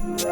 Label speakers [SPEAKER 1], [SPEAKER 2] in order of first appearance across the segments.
[SPEAKER 1] What's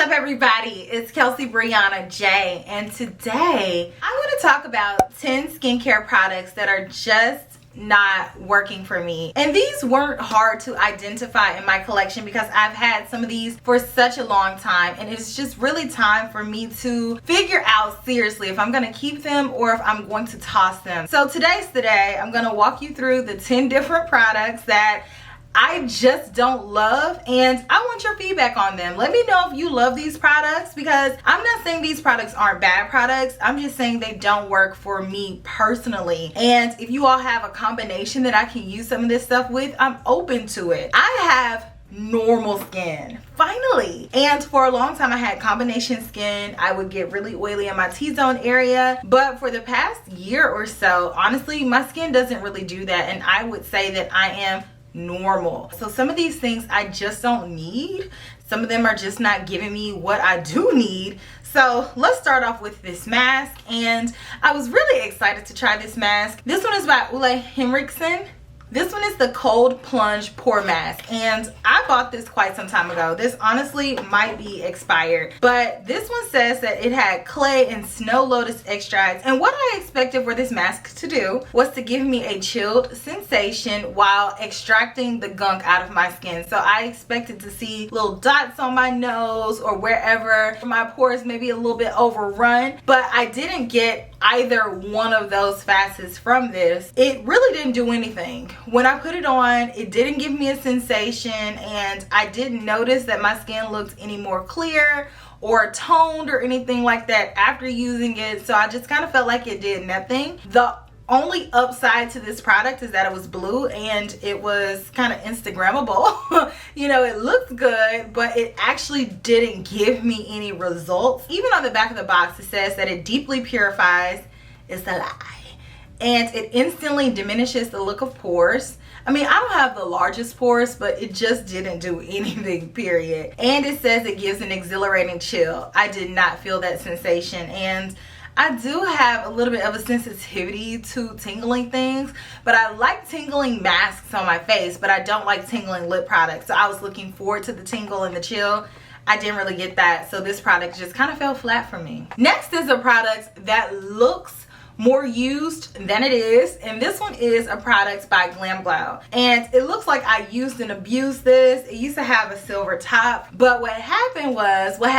[SPEAKER 1] up, everybody? It's Kelsee Briana J, and today I want to talk about 10 skincare products that are just not working for me. And these weren't hard to identify in my collection because I've had some of these for such a long time, and it's just really time for me to figure out seriously if I'm going to keep them or if I'm going to toss them. So today's the day. I'm going to walk you through the 10 different products that I just don't love, and I want your feedback on them. Let me know if you love these products, because I'm not saying these products aren't bad products. I'm just saying they don't work for me personally. And if you all have a combination that I can use some of this stuff with, I'm open to it. I have normal skin, finally. And for a long time I had combination skin. I would get really oily in my T-zone area, but for the past year or so, honestly, my skin doesn't really do that, and I would say that I am normal. So some of these things I just don't need. Some of them are just not giving me what I do need. So let's start off with this mask, and I was really excited to try this mask. This one is by Ole Henriksen. This one is the Cold Plunge Pore Mask, and I bought this quite some time ago. This honestly might be expired, but this one says that it had clay and snow lotus extracts, and what I expected for this mask to do was to give me a chilled sensation while extracting the gunk out of my skin. So I expected to see little dots on my nose or wherever my pores maybe a little bit overrun, but I didn't get either one of those facets from this. It really didn't do anything. When I put it on, it didn't give me a sensation, and I didn't notice that my skin looked any more clear or toned or anything like that after using it. So I just kind of felt like it did nothing. The only upside to this product is that it was blue and it was kind of Instagrammable. You know, it looked good, but it actually didn't give me any results. Even on the back of the box, it says that it deeply purifies, it's a lie, and it instantly diminishes the look of pores. I mean, I don't have the largest pores, but it just didn't do anything, period. And it says it gives an exhilarating chill. I did not feel that sensation, and I do have a little bit of a sensitivity to tingling things, but I like tingling masks on my face, but I don't like tingling lip products. So I was looking forward to the tingle and the chill. I didn't really get that, so this product just kind of fell flat for me. Next is a product that looks more used than it is, and this one is a product by Glam Glow, and it looks like I used and abused this. It used to have a silver top, but what happened was I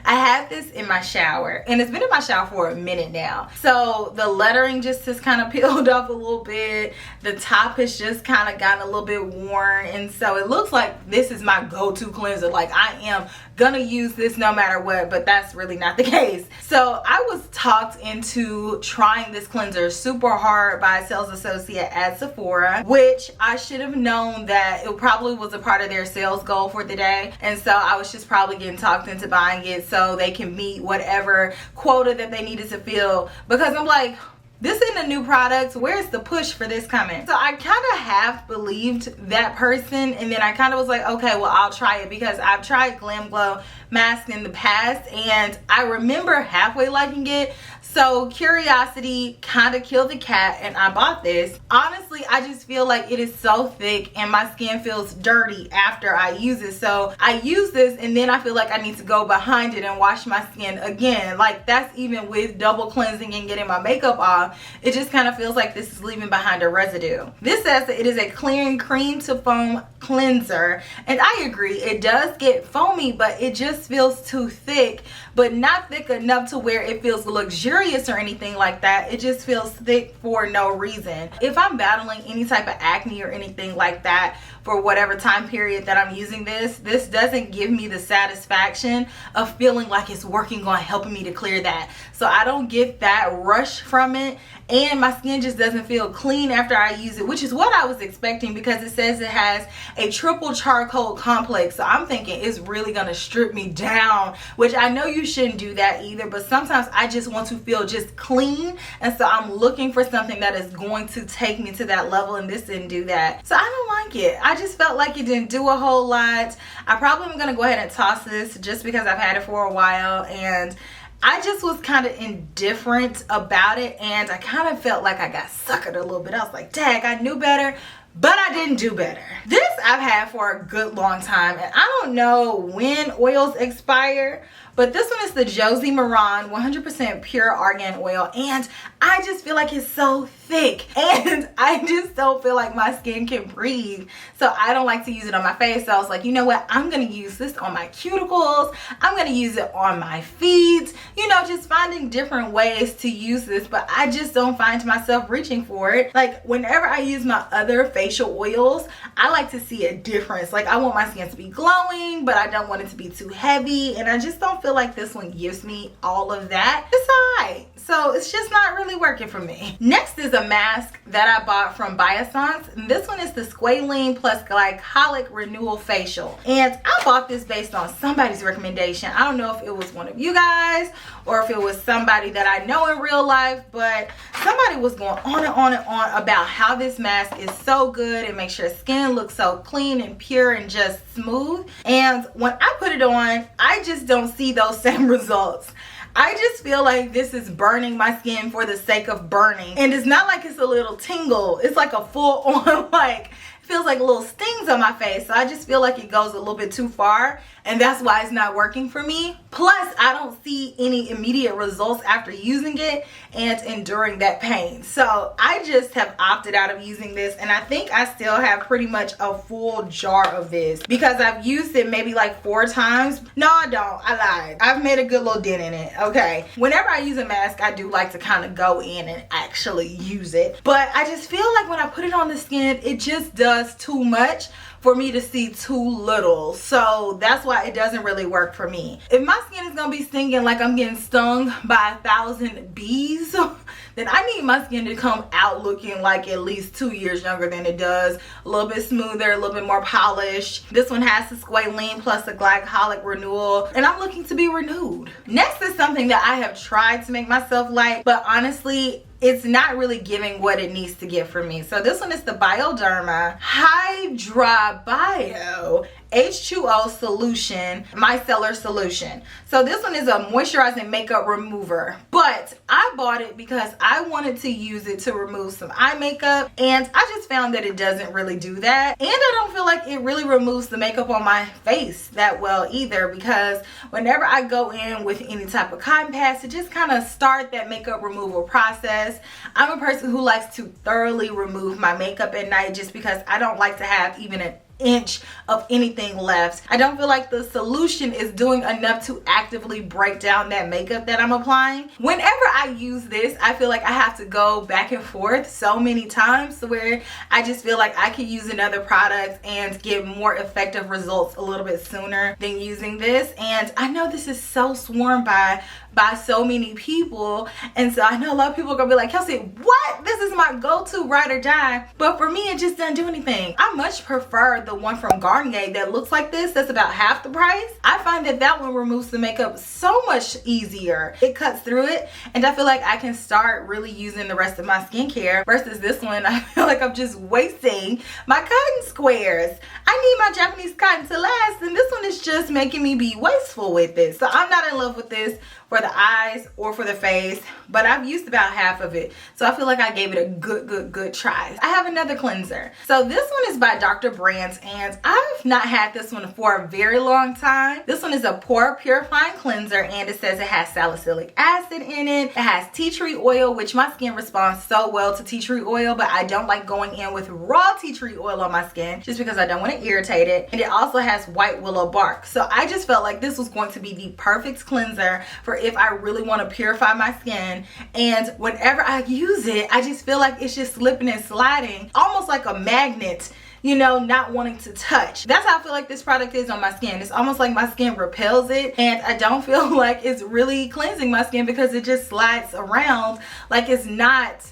[SPEAKER 1] had this in my shower, and it's been in my shower for a minute now. So the lettering just has kind of peeled off a little bit. The top has just kind of gotten a little bit worn, and so it looks like this is my go-to cleanser. Like, I am gonna use this no matter what, but that's really not the case. So I was talked into trying this cleanser super hard by a sales associate at Sephora, which I should have known that it probably was a part of their sales goal for the day, and so I was just probably getting talked into buying it so they can meet whatever quota that they needed to fill, because I'm like, this isn't a new product. Where's the push for this coming? So I kind of half believed that person, and then I kind of was like, okay, well, I'll try it, because I've tried Glam Glow masks in the past and I remember halfway liking it. So curiosity kind of killed the cat, and I bought this. Honestly, I just feel like it is so thick and my skin feels dirty after I use it. So I use this and then I feel like I need to go behind it and wash my skin again. Like, that's even with double cleansing and getting my makeup off. It just kind of feels like this is leaving behind a residue. This says that it is a clearing cream to foam cleanser, and I agree, it does get foamy, but it just feels too thick, but not thick enough to where it feels luxurious or anything like that. It just feels thick for no reason. If I'm battling any type of acne or anything like that for whatever time period that I'm using this doesn't give me the satisfaction of feeling like it's working on helping me to clear that. So I don't get that rush from it, and my skin just doesn't feel clean after I use it, which is what I was expecting, because it says it has a triple charcoal complex. So I'm thinking it's really gonna strip me down, which I know you shouldn't do that either, but sometimes I just want to feel just clean, and so I'm looking for something that is going to take me to that level, and this didn't do that. So I don't like it. I just felt like it didn't do a whole lot. I probably am gonna go ahead and toss this just because I've had it for a while, and I just was kind of indifferent about it, and I kind of felt like I got suckered a little bit. I was like, dang, I knew better, but I didn't do better. This I've had for a good long time, and I don't know when oils expire, but this one is the Josie Maran 100% pure argan oil, and I just feel like it's so thick, and I just don't feel like my skin can breathe, so I don't like to use it on my face. So I was like, you know what, I'm gonna use this on my cuticles, I'm gonna use it on my feet, you know, just finding different ways to use this, but I just don't find myself reaching for it. Like, whenever I use my other facial oils, I like to see a difference. Like, I want my skin to be glowing, but I don't want it to be too heavy, and I just don't feel like this one gives me all of that. It's alright. So it's just not really working for me. Next is a mask that I bought from Biossance, and this one is the Squalene plus Glycolic Renewal Facial. And I bought this based on somebody's recommendation. I don't know if it was one of you guys or if it was somebody that I know in real life, but somebody was going on and on and on about how this mask is so good. It makes your skin look so clean and pure and just smooth. And when I put it on, I just don't see those same results. I just feel like this is burning my skin for the sake of burning. And it's not like it's a little tingle. It's like a full on, like, feels like little stings on my face. So I just feel like it goes a little bit too far, and that's why it's not working for me. Plus, I don't see any immediate results after using it and enduring that pain. So I just have opted out of using this, and I think I still have pretty much a full jar of this because I've used it maybe like 4 times. No, I don't. I lied. I've made a good little dent in it. Okay. Whenever I use a mask, I do like to kind of go in and actually use it. But I just feel like when I put it on the skin, it just does too much for me to see too little. So that's why it doesn't really work for me. If my skin is gonna be stinging like I'm getting stung by 1,000 bees, then I need my skin to come out looking like at least 2 years younger than it does. A little bit smoother, a little bit more polished. This one has the Squalene plus the Glycolic Renewal, and I'm looking to be renewed. Next is something that I have tried to make myself like, but honestly, it's not really giving what it needs to give for me. So this one is the Bioderma Hydra Bio H2O Solution Micellar Solution. So this one is a moisturizing makeup remover, but I bought it because I wanted to use it to remove some eye makeup, and I just found that it doesn't really do that, and I don't feel like it really removes the makeup on my face that well either, because whenever I go in with any type of cotton pads to just kind of start that makeup removal process, I'm a person who likes to thoroughly remove my makeup at night just because I don't like to have even an inch of anything left. I don't feel like the solution is doing enough to actively break down that makeup that I'm applying. Whenever I use this, I feel like I have to go back and forth so many times to where I just feel like I could use another product and get more effective results a little bit sooner than using this. And I know this is so sworn by so many people, and so I know a lot of people are gonna be like, Kelsey, what? This is my go-to ride or die. But for me, it just doesn't do anything. I much prefer the one from Garnier that looks like this, that's about half the price. I find that that one removes the makeup so much easier. It cuts through it, and I feel like I can start really using the rest of my skincare versus this one. I feel like I'm just wasting my cotton squares. I need my Japanese cotton to last, and this one is just making me be wasteful with it. So I'm not in love with this for the eyes or for the face, but I've used about half of it, so I feel like I gave it a good try. I have another cleanser. So this one is by Dr. Brands, and I've not had this one for a very long time. This one is a pore purifying cleanser, and it says it has salicylic acid in it. It has tea tree oil, which my skin responds so well to tea tree oil, but I don't like going in with raw tea tree oil on my skin just because I don't want to irritate it. And it also has white willow bark. So I just felt like this was going to be the perfect cleanser for if I really want to purify my skin. And whenever I use it, I just feel like it's just slipping and sliding, almost like a magnet, you know, not wanting to touch. That's how I feel like this product is on my skin. It's almost like my skin repels it, and I don't feel like it's really cleansing my skin because it just slides around like it's not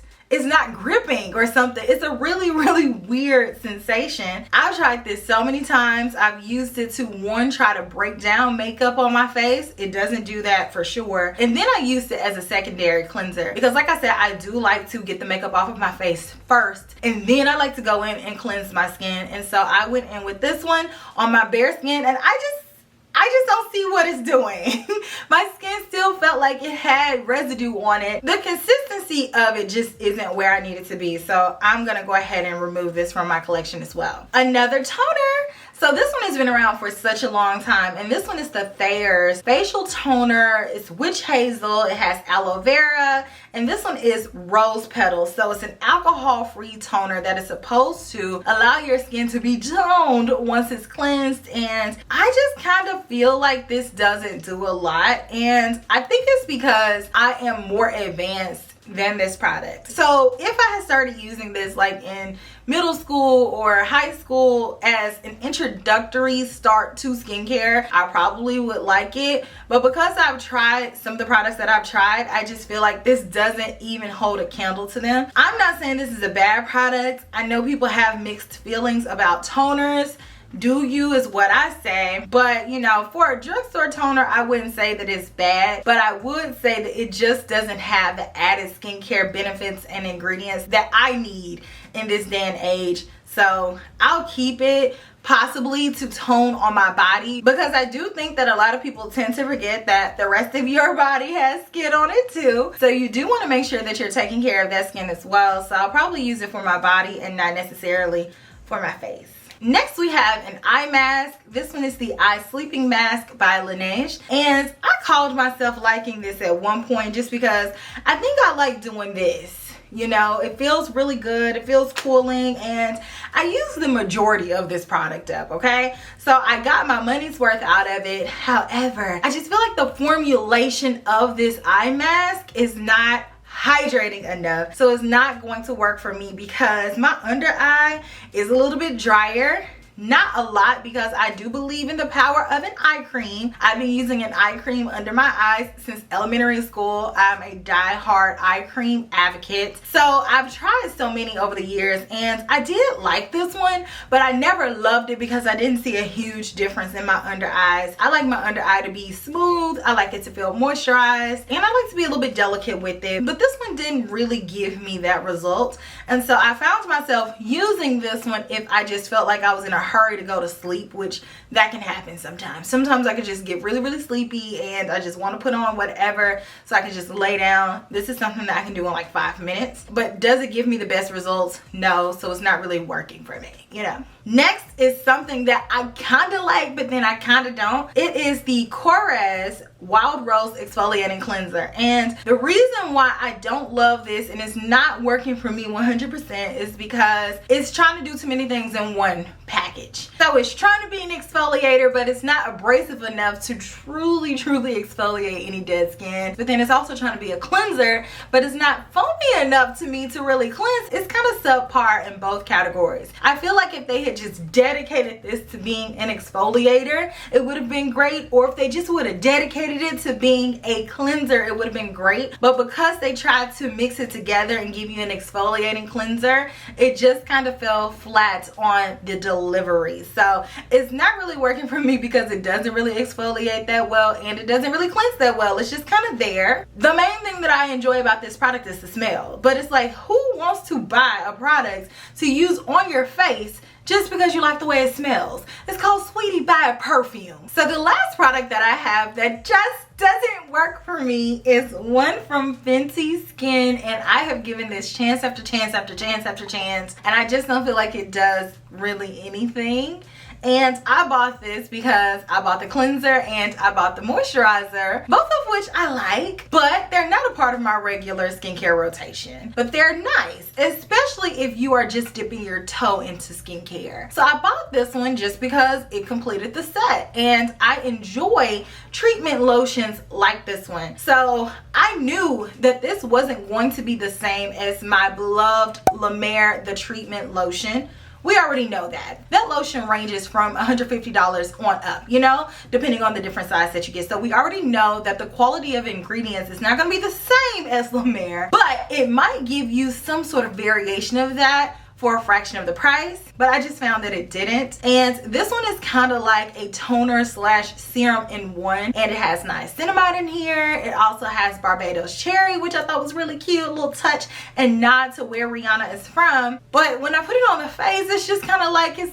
[SPEAKER 1] gripping or something. It's a really weird sensation. I've tried this so many times. I've used it to, one, try to break down makeup on my face. It doesn't do that for sure. And then I used it as a secondary cleanser because, like I said, I do like to get the makeup off of my face first, and then I like to go in and cleanse my skin. And so I went in with this one on my bare skin, and I I just don't see what it's doing. My skin still felt like it had residue on it. The consistency of it just isn't where I need it to be. So I'm gonna go ahead and remove this from my collection as well. Another toner. So this one has been around for such a long time, and this one is the Thayer's Facial Toner. It's witch hazel, it has aloe vera, and this one is rose petals. So it's an alcohol-free toner that is supposed to allow your skin to be toned once it's cleansed, and I just kind of feel like this doesn't do a lot, and I think it's because I am more advanced than this product. So if I had started using this like in middle school or high school as an introductory start to skincare, I probably would like it. But because I've tried some of the products that I've tried, I just feel like this doesn't even hold a candle to them. I'm not saying this is a bad product. I know people have mixed feelings about toners. Do you is what I say, but you know, for a drugstore toner, I wouldn't say that it's bad, but I would say that it just doesn't have the added skincare benefits and ingredients that I need in this day and age. So I'll keep it, possibly to tone on my body, because I do think that a lot of people tend to forget that the rest of your body has skin on it too. So you do want to make sure that you're taking care of that skin as well. So I'll probably use it for my body and not necessarily for my face. Next we have an eye mask. This one is the Eye Sleeping Mask by Laneige, and I called myself liking this at one point just because I think I like doing this. You know, it feels really good, it feels cooling, and I use the majority of this product up, okay? So I got my money's worth out of it. However, I just feel like the formulation of this eye mask is not hydrating enough, so it's not going to work for me because my under eye is a little bit drier. Not a lot, because I do believe in the power of an eye cream. I've been using an eye cream under my eyes since elementary school. I'm a die-hard eye cream advocate. So I've tried so many over the years, and I did like this one, but I never loved it because I didn't see a huge difference in my under eyes. I like my under eye to be smooth. I like it to feel moisturized, and I like to be a little bit delicate with it. But this one didn't really give me that result. And so I found myself using this one if I just felt like I was in a hurry to go to sleep, which that can happen sometimes. Sometimes I could just get really sleepy and I just want to put on whatever so I can just lay down. This is something that I can do in like 5 minutes, but does it give me the best results? No, so it's not really working for me, you know. Next is something that I kind of like, but then I kind of don't. It is the Korres Wild Rose Exfoliating Cleanser, and the reason why I don't love this and it's not working for me 100% is because it's trying to do too many things in one package. So it's trying to be an exfoliator, but it's not abrasive enough to truly exfoliate any dead skin. But then it's also trying to be a cleanser, but it's not foamy enough to me to really cleanse. It's kind of subpar in both categories. I feel like if they had just dedicated this to being an exfoliator, it would have been great, or if they just would have dedicated it to being a cleanser, it would have been great. But because they tried to mix it together and give you an exfoliating cleanser, it just kind of fell flat on the delivery. So it's not really working for me because it doesn't really exfoliate that well and it doesn't really cleanse that well. It's just kind of there. The main thing that I enjoy about this product is the smell, but it's like, who wants to buy a product to use on your face just because you like the way it smells? It's called Sweetie Buy a Perfume. So the last product that I have that just doesn't work for me is one from Fenty Skin, and I have given this chance after chance after chance after chance, and I just don't feel like it does really anything. And I bought this because I bought the cleanser and I bought the moisturizer, both of which I like, but they're not a part of my regular skincare rotation. But they're nice, especially if you are just dipping your toe into skincare. So I bought this one just because it completed the set, and I enjoy treatment lotions like this one. So I knew that this wasn't going to be the same as my beloved La Mer The Treatment Lotion. We already know that. That lotion ranges from $150 on up, you know, depending on the different size that you get. So we already know that the quality of ingredients is not going to be the same as La Mer, but it might give you some sort of variation of that for a fraction of the price, but I just found that it didn't. And this one is kind of like a toner slash serum in one, and it has niacinamide in here. It also has Barbados cherry, which I thought was really cute, a little touch and nod to where Rihanna is from. But when I put it on the face, it's just kind of like, it's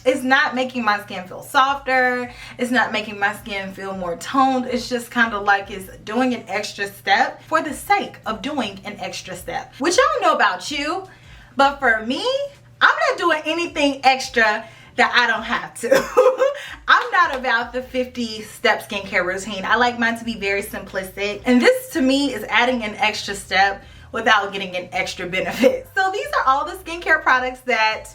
[SPEAKER 1] it's not making my skin feel softer. It's not making my skin feel more toned. It's just kind of like it's doing an extra step for the sake of doing an extra step. Which I don't know about you, but for me, I'm not doing anything extra that I don't have to. I'm not about the 50-step skincare routine. I like mine to be very simplistic. And this to me is adding an extra step without getting an extra benefit. So these are all the skincare products that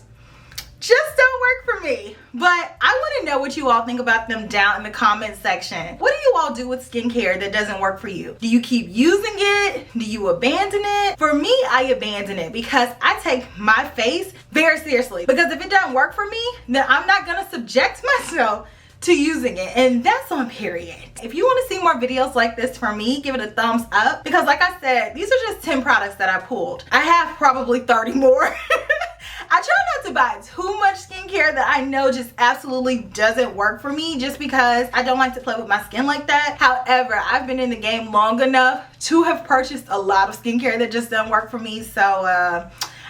[SPEAKER 1] just don't work for me. But I want to know what you all think about them down in the comment section. What do you all do with skincare that doesn't work for you? Do you keep using it? Do you abandon it? For me, I abandon it because I take my face very seriously. Because if it doesn't work for me, then I'm not going to subject myself to using it, and that's on period. If you want to see more videos like this from me, give it a thumbs up, because like I said, these are just 10 products that I pulled. I have probably 30 more. I try not to buy too much skincare that I know just absolutely doesn't work for me, just because I don't like to play with my skin like that. However, I've been in the game long enough to have purchased a lot of skincare that just doesn't work for me, so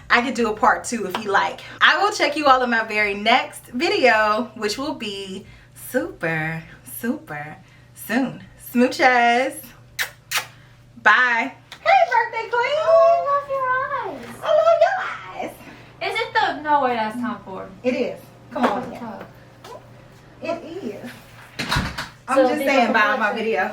[SPEAKER 1] I could do a part 2 if you like. I will check you all in my very next video, which will be super soon. Smooches. Bye. Hey, birthday queen.
[SPEAKER 2] Oh, I love your eyes.
[SPEAKER 1] I love your eyes.
[SPEAKER 2] Is it the... No, wait, that's time for.
[SPEAKER 1] It is. Come on.
[SPEAKER 2] Yeah.
[SPEAKER 1] It is. I'm just saying, bye on my video.